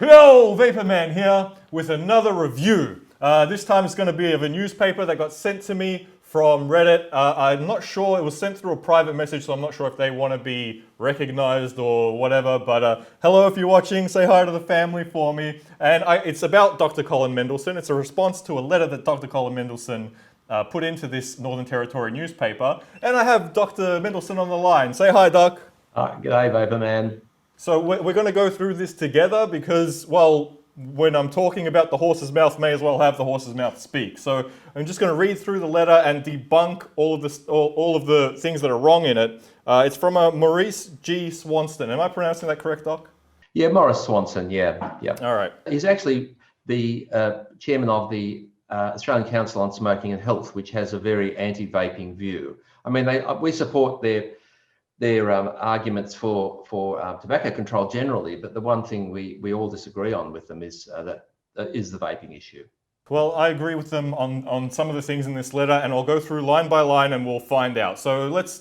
Yo, Vapor Man here with another review. This time it's going to be of a newspaper that got sent to me from Reddit. I'm not sure, it was sent through a private message, so I'm not sure if they want to be recognized or whatever, but hello if you're watching, say hi to the family for me. And it's about Dr. Colin Mendelsohn. It's a response to a letter that Dr. Colin Mendelsohn put into this Northern Territory newspaper. And I have Dr. Mendelsohn on the line. Say hi, Doc. G'day, Vapor Man. So we're going to go through this together because, well, when I'm talking about the horse's mouth, may as well have the horse's mouth speak. So I'm just going to read through the letter and debunk all of the things that are wrong in it. It's from Maurice G Swanson. Am I pronouncing that correct, Doc? Yeah, Maurice Swanson. Yeah. All right. He's actually the chairman of the Australian Council on Smoking and Health, which has a very anti-vaping view. I mean, we support their arguments for tobacco control generally, but the one thing we all disagree on with them is the vaping issue. Well, I agree with them on some of the things in this letter, and I'll go through line by line and we'll find out. So let's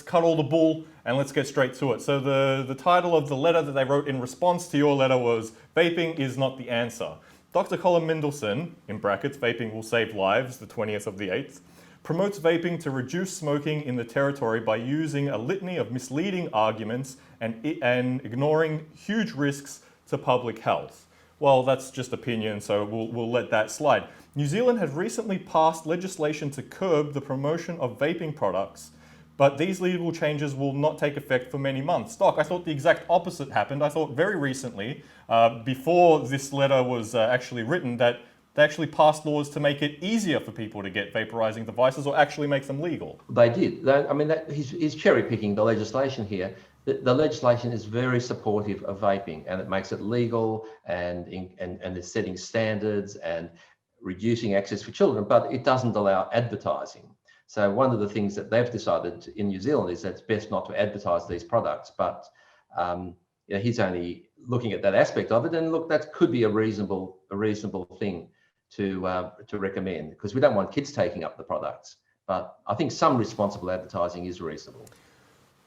cut all the bull and let's get straight to it. So the title of the letter that they wrote in response to your letter was "Vaping is not the answer." Dr. Colin Mendelsohn, in brackets, "Vaping will save lives," the 20th of the 8th, promotes vaping to reduce smoking in the territory by using a litany of misleading arguments and ignoring huge risks to public health. Well, that's just opinion, so we'll let that slide. New Zealand has recently passed legislation to curb the promotion of vaping products, but these legal changes will not take effect for many months. Doc, I thought the exact opposite happened. I thought very recently, before this letter was actually written, that they actually passed laws to make it easier for people to get vaporizing devices or actually make them legal. They did. He's cherry picking the legislation here. The legislation is very supportive of vaping, and it makes it legal and is setting standards and reducing access for children, but it doesn't allow advertising. So one of the things that they've decided in New Zealand is that it's best not to advertise these products, but he's only looking at that aspect of it. And look, that could be a reasonable thing to recommend, because we don't want kids taking up the products, but I think some responsible advertising is reasonable.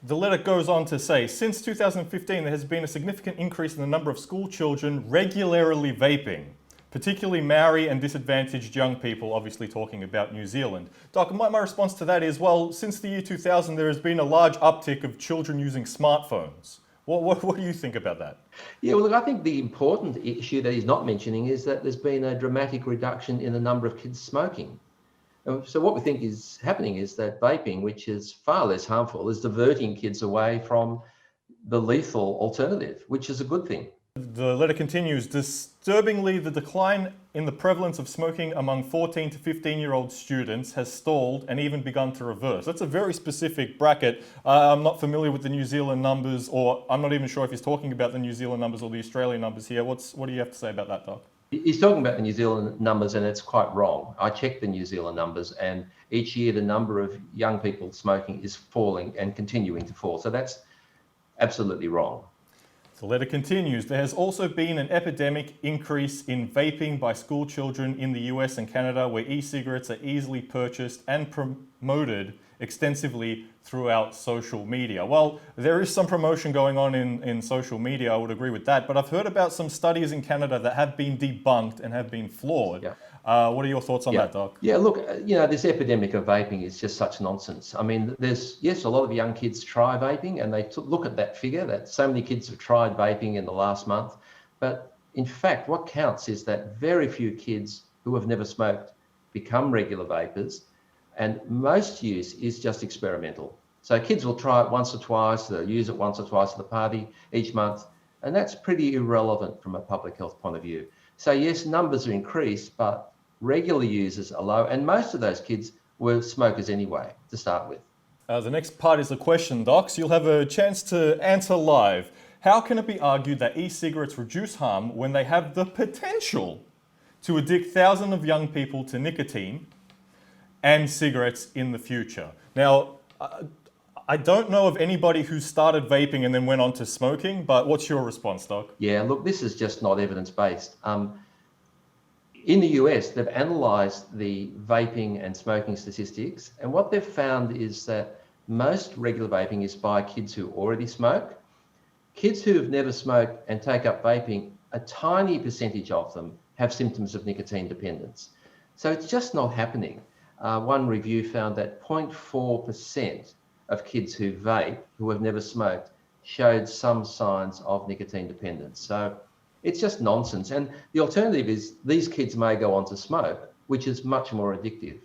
The letter goes on to say, since 2015, there has been a significant increase in the number of school children regularly vaping, particularly Maori and disadvantaged young people, obviously talking about New Zealand. Doc, my response to that is, well, since the year 2000, there has been a large uptick of children using smartphones. What do you think about that? Yeah, well, look, I think the important issue that he's not mentioning is that there's been a dramatic reduction in the number of kids smoking. So what we think is happening is that vaping, which is far less harmful, is diverting kids away from the lethal alternative, which is a good thing. The letter continues, disturbingly, the decline in the prevalence of smoking among 14 to 15-year-old students has stalled and even begun to reverse. That's a very specific bracket. I'm not familiar with the New Zealand numbers, or I'm not even sure if he's talking about the New Zealand numbers or the Australian numbers here. What do you have to say about that, Doc? He's talking about the New Zealand numbers, and it's quite wrong. I checked the New Zealand numbers, and each year the number of young people smoking is falling and continuing to fall. So that's absolutely wrong. The letter continues, there has also been an epidemic increase in vaping by school children in the US and Canada, where e-cigarettes are easily purchased and promoted extensively throughout social media. Well, there is some promotion going on in social media, I would agree with that, but I've heard about some studies in Canada that have been debunked and have been flawed. Yeah. What are your thoughts on that, Doc? Yeah, look, this epidemic of vaping is just such nonsense. I mean, yes, a lot of young kids try vaping, and they look at that figure that so many kids have tried vaping in the last month. But in fact, what counts is that very few kids who have never smoked become regular vapers, and most use is just experimental. So kids will try it once or twice, they'll use it once or twice at the party each month, and that's pretty irrelevant from a public health point of view. So yes, numbers are increased, but regular users are low, and most of those kids were smokers anyway, to start with. The next part is the question, Doc, so you'll have a chance to answer live. How can it be argued that e-cigarettes reduce harm when they have the potential to addict thousands of young people to nicotine and cigarettes in the future? Now, I don't know of anybody who started vaping and then went on to smoking, but what's your response, Doc? Yeah, look, this is just not evidence-based. In the US, they've analysed the vaping and smoking statistics, and what they've found is that most regular vaping is by kids who already smoke. Kids who have never smoked and take up vaping a tiny percentage of them have symptoms of nicotine dependence. So it's just not happening. One review found that 0.4% of kids who vape, who have never smoked, showed some signs of nicotine dependence. So it's just nonsense. And the alternative is these kids may go on to smoke, which is much more addictive.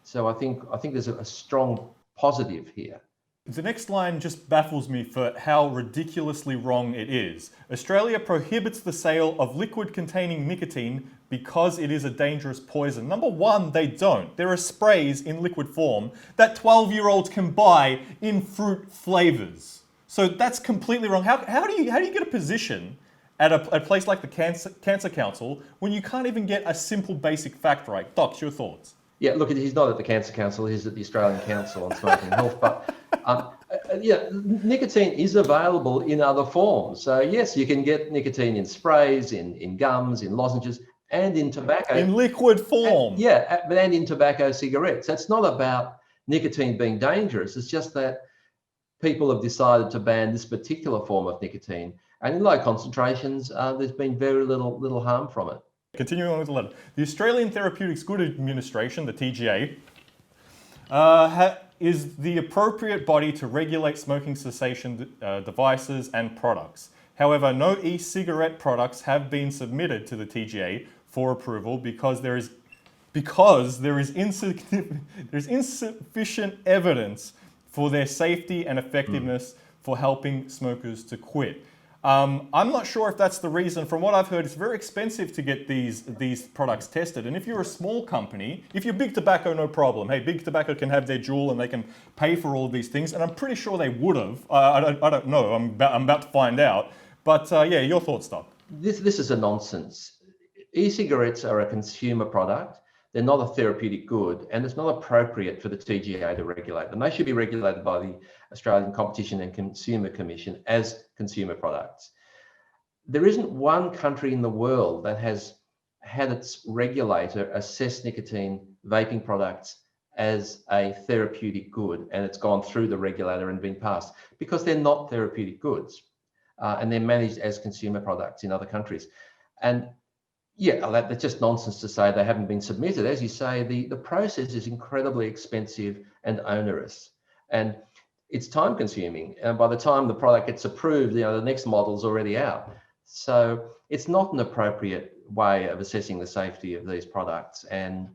So I think there's a strong positive here. The next line just baffles me for how ridiculously wrong it is. Australia prohibits the sale of liquid containing nicotine because it is a dangerous poison. Number one, they don't. There are sprays in liquid form that 12-year-olds can buy in fruit flavors. So that's completely wrong. How do you get a position at a place like the Cancer Council when you can't even get a simple basic fact right? Doc, your thoughts? Yeah, look, he's not at the Cancer Council, he's at the Australian Council on Smoking and Health. But yeah, nicotine is available in other forms. So yes, you can get nicotine in sprays, in gums, in lozenges, and in tobacco. In liquid form. And in tobacco cigarettes. It's not about nicotine being dangerous. It's just that people have decided to ban this particular form of nicotine. And in low concentrations, there's been very little harm from it. Continuing on with the letter. The Australian Therapeutics Good Administration, the TGA, is the appropriate body to regulate smoking cessation devices and products. However, no e-cigarette products have been submitted to the TGA for approval because there is insufficient evidence for their safety and effectiveness for helping smokers to quit. I'm not sure if that's the reason. From what I've heard, it's very expensive to get these products tested. And if you're a small company, if you're Big Tobacco, no problem. Hey, Big Tobacco can have their jewel and they can pay for all of these things. And I'm pretty sure they would have. I don't know. I'm about to find out. But yeah, your thoughts, Doc. This is a nonsense. E-cigarettes are a consumer product. They're not a therapeutic good, and it's not appropriate for the TGA to regulate them. They should be regulated by the Australian Competition and Consumer Commission as consumer products. There isn't one country in the world that has had its regulator assess nicotine vaping products as a therapeutic good, and it's gone through the regulator and been passed, because they're not therapeutic goods, and they're managed as consumer products in other countries. And yeah, that's just nonsense to say they haven't been submitted. As you say, the process is incredibly expensive and onerous, and it's time consuming. And by the time the product gets approved, the next model's already out. So it's not an appropriate way of assessing the safety of these products, and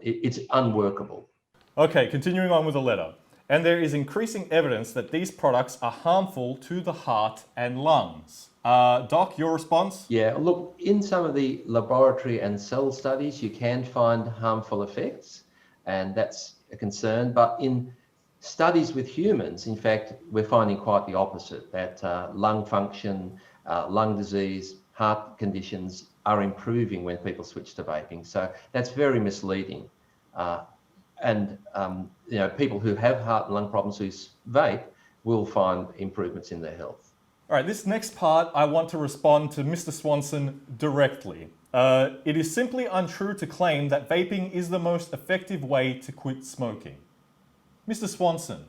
it's unworkable. Okay, continuing on with the letter. And there is increasing evidence that these products are harmful to the heart and lungs. Doc, your response? Yeah, look, in some of the laboratory and cell studies, you can find harmful effects, and that's a concern. But in studies with humans, in fact, we're finding quite the opposite, that lung function, lung disease, heart conditions are improving when people switch to vaping. So that's very misleading. People who have heart and lung problems who vape will find improvements in their health. All right, this next part, I want to respond to Mr. Swanson directly. It is simply untrue to claim that vaping is the most effective way to quit smoking. Mr. Swanson,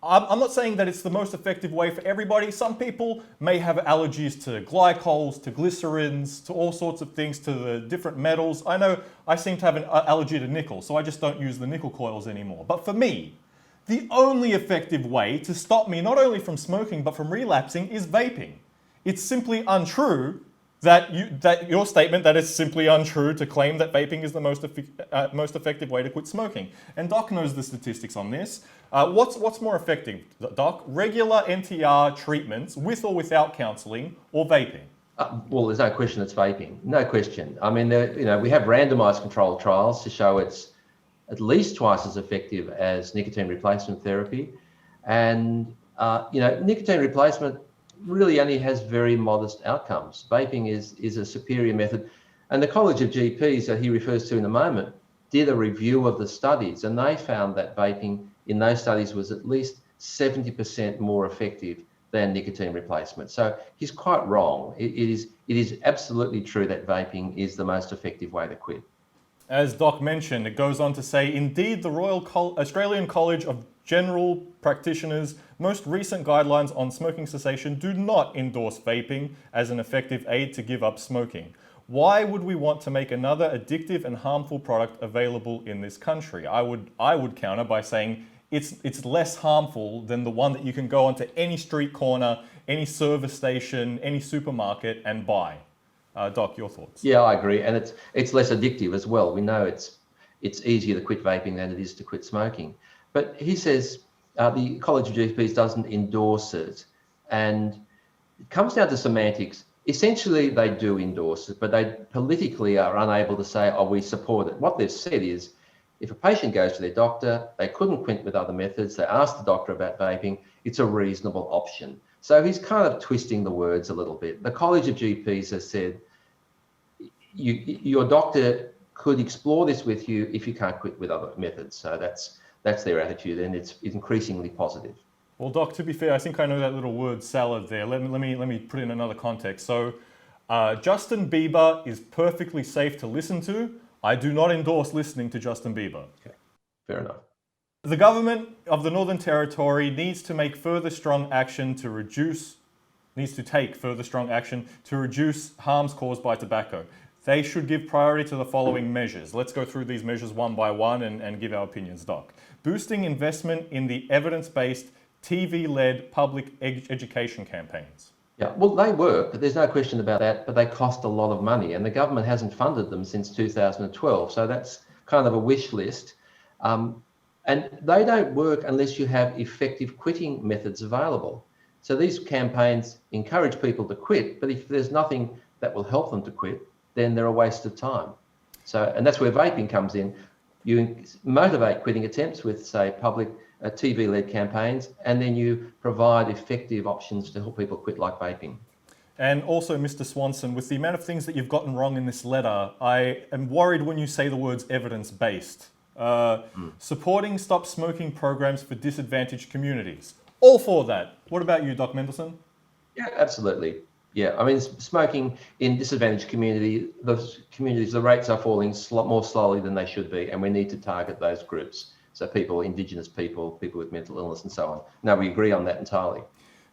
I'm not saying that it's the most effective way for everybody. Some people may have allergies to glycols, to glycerins, to all sorts of things, to the different metals. I know I seem to have an allergy to nickel, so I just don't use the nickel coils anymore. But for me, the only effective way to stop me not only from smoking but from relapsing is vaping. It's simply untrue that your statement that it's simply untrue to claim that vaping is the most effective way to quit smoking. And Doc knows the statistics on this. What's more effective, Doc? Regular NTR treatments with or without counselling, or vaping? Well, there's no question it's vaping. No question. I mean, we have randomised controlled trials to show it's at least twice as effective as nicotine replacement therapy. And, nicotine replacement really only has very modest outcomes. Vaping is a superior method. And the College of GPs that he refers to in a moment did a review of the studies, and they found that vaping in those studies was at least 70% more effective than nicotine replacement. So he's quite wrong. It is absolutely true that vaping is the most effective way to quit. As Doc mentioned, it goes on to say, indeed, the Australian College of General Practitioners' most recent guidelines on smoking cessation do not endorse vaping as an effective aid to give up smoking. Why would we want to make another addictive and harmful product available in this country? I would counter by saying it's less harmful than the one that you can go onto any street corner, any service station, any supermarket and buy. Doc, your thoughts? Yeah, I agree, and it's less addictive as well. We know it's easier to quit vaping than it is to quit smoking. But he says the College of GPs doesn't endorse it, and it comes down to semantics. Essentially, they do endorse it, but they politically are unable to say, "Oh, we support it." What they've said is, if a patient goes to their doctor, they couldn't quit with other methods, they ask the doctor about vaping, it's a reasonable option. So he's kind of twisting the words a little bit. The College of GPs has said, your doctor could explore this with you if you can't quit with other methods. So that's their attitude, and it's increasingly positive. Well, Doc, to be fair, I think I know that little word salad there. Let me put it in another context. So Justin Bieber is perfectly safe to listen to. I do not endorse listening to Justin Bieber. Okay, fair enough. The government of the Northern Territory needs to take further strong action to reduce harms caused by tobacco. They should give priority to the following measures. Let's go through these measures one by one and give our opinions, Doc. Boosting investment in the evidence-based, TV-led public education campaigns. Yeah, well, they work, there's no question about that, but they cost a lot of money, and the government hasn't funded them since 2012. So that's kind of a wish list. And they don't work unless you have effective quitting methods available. So these campaigns encourage people to quit, but if there's nothing that will help them to quit, then they're a waste of time. So, and that's where vaping comes in. You motivate quitting attempts with, say, public TV-led campaigns, and then you provide effective options to help people quit, like vaping. And also, Mr. Swanson, with the amount of things that you've gotten wrong in this letter, I am worried when you say the words evidence-based. Supporting stop smoking programs for disadvantaged communities. All for that. What about you, Doc Mendelsohn? Yeah, absolutely. Yeah, I mean, smoking in disadvantaged communities, the rates are falling more slowly than they should be, and we need to target those groups. So people, Indigenous people, people with mental illness and so on. No, we agree on that entirely.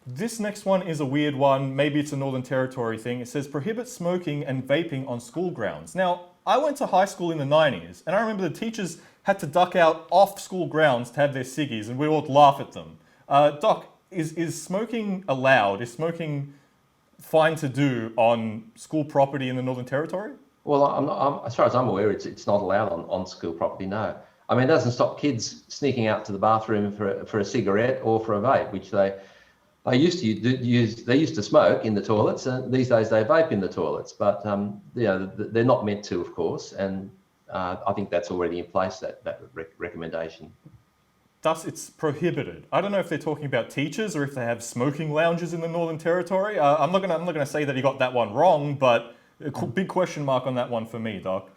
This next one is a weird one. Maybe it's a Northern Territory thing. It says prohibit smoking and vaping on school grounds. Now, I went to high school in the 90s, and I remember the teachers had to duck out off school grounds to have their ciggies, and we would laugh at them. Doc, is smoking allowed? Is smoking fine to do on school property in the Northern Territory? Well, as far as I'm aware, it's not allowed on school property, no. I mean, it doesn't stop kids sneaking out to the bathroom for a cigarette or for a vape, which they used to use. They used to smoke in the toilets, and these days they vape in the toilets. But they're not meant to, of course, and I think that's already in place, that recommendation. Thus, it's prohibited. I don't know if they're talking about teachers or if they have smoking lounges in the Northern Territory. I'm not gonna say that he got that one wrong, but a big question mark on that one for me, Doc.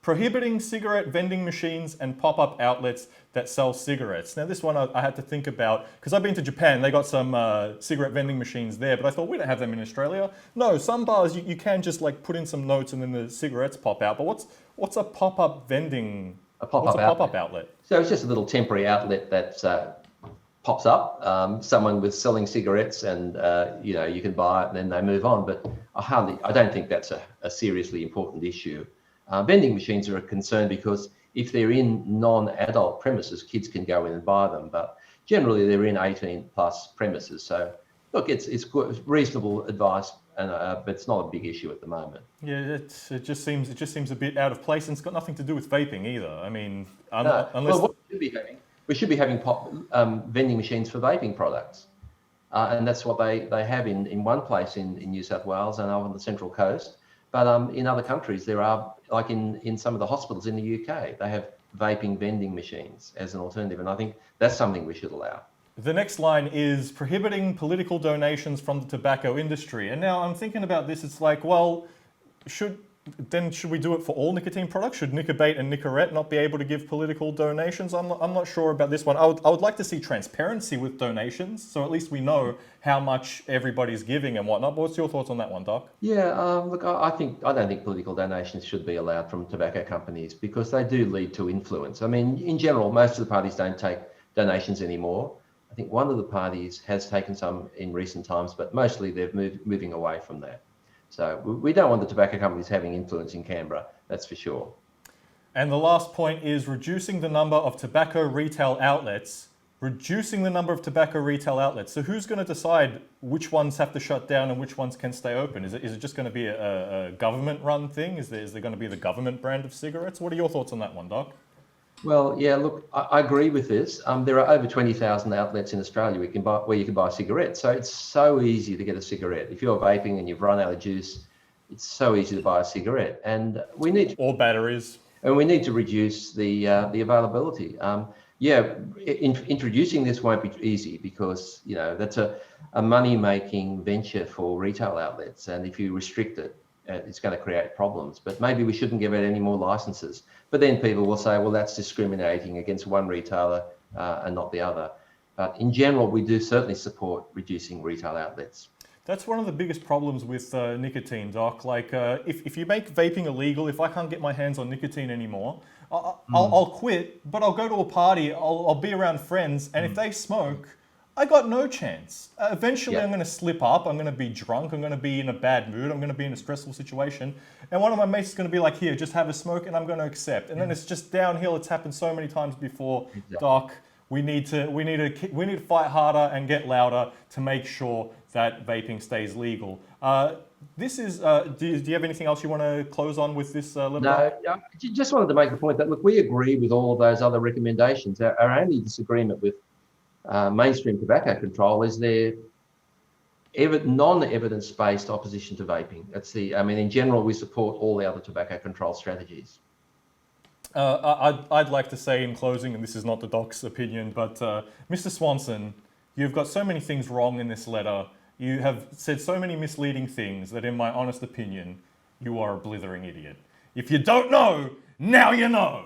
Prohibiting cigarette vending machines and pop-up outlets that sell cigarettes. Now, this one I had to think about, because I've been to Japan, they got some cigarette vending machines there, but I thought we don't have them in Australia. No, some bars you can just like put in some notes and then the cigarettes pop out, but what's a pop-up vending? A pop-up outlet? So it's just a little temporary outlet that pops up, someone with selling cigarettes, and you can buy it and then they move on, but I don't think that's a seriously important issue. Vending machines are a concern because if they're in non-adult premises, kids can go in and buy them, but generally they're in 18 plus premises. So look, it's reasonable advice, but it's not a big issue at the moment. Yeah, it just seems a bit out of place, and it's got nothing to do with vaping either. I mean, unless what we should be having vending machines for vaping products, and that's what they have in one place in New South Wales and on the Central Coast. But in other countries, there are, like in some of the hospitals in the UK, they have vaping vending machines as an alternative, and I think that's something we should allow. The next line is prohibiting political donations from the tobacco industry. And now I'm thinking about this, it's like, well, should then should we do it for all nicotine products? Should Nicobate and Nicorette not be able to give political donations? I'm not sure about this one. I would like to see transparency with donations, so at least we know how much everybody's giving and whatnot. But what's your thoughts on that one, Doc? Yeah, look, I don't think political donations should be allowed from tobacco companies because they do lead to influence. I mean, in general, most of the parties don't take donations anymore. I think one of the parties has taken some in recent times, but mostly they're moving away from that. So we don't want the tobacco companies having influence in Canberra, that's for sure. And the last point is reducing the number of tobacco retail outlets. Reducing the number of tobacco retail outlets. So who's going to decide which ones have to shut down and which ones can stay open? Is it just going to be a government-run thing? Is there going to be the government brand of cigarettes? What are your thoughts on that one, Doc? Well, yeah, look, I agree with this. There are over 20,000 outlets in Australia where you can buy cigarettes. So it's so easy to get a cigarette. If you're vaping and you've run out of juice, it's so easy to buy a cigarette. And we need or batteries. And we need to reduce the availability. Introducing this won't be easy because that's a money-making venture for retail outlets, and if you restrict it, it's going to create problems. But maybe we shouldn't give it any more licenses. But then people will say, well, that's discriminating against one retailer and not the other. But in general, we do certainly support reducing retail outlets. That's one of the biggest problems with nicotine, Doc. Like, if you make vaping illegal, if I can't get my hands on nicotine anymore, I'll quit, but I'll go to a party, I'll be around friends, and if they smoke, I got no chance. Eventually, I'm going to slip up, I'm going to be drunk, I'm going to be in a bad mood, I'm going to be in a stressful situation, and one of my mates is going to be like, here, just have a smoke, and I'm going to accept. And then it's just downhill. It's happened so many times before, Doc. We need to fight harder and get louder to make sure that vaping stays legal. This is. Do you have anything else you want to close on with this? No, I just wanted to make the point that look, we agree with all of those other recommendations. Our only disagreement with mainstream tobacco control is their non-evidence-based opposition to vaping. In general, we support all the other tobacco control strategies. I'd like to say in closing, and this is not the Doc's opinion, but Mr. Swanson, you've got so many things wrong in this letter. You have said so many misleading things that, in my honest opinion, you are a blithering idiot. If you don't know, now you know.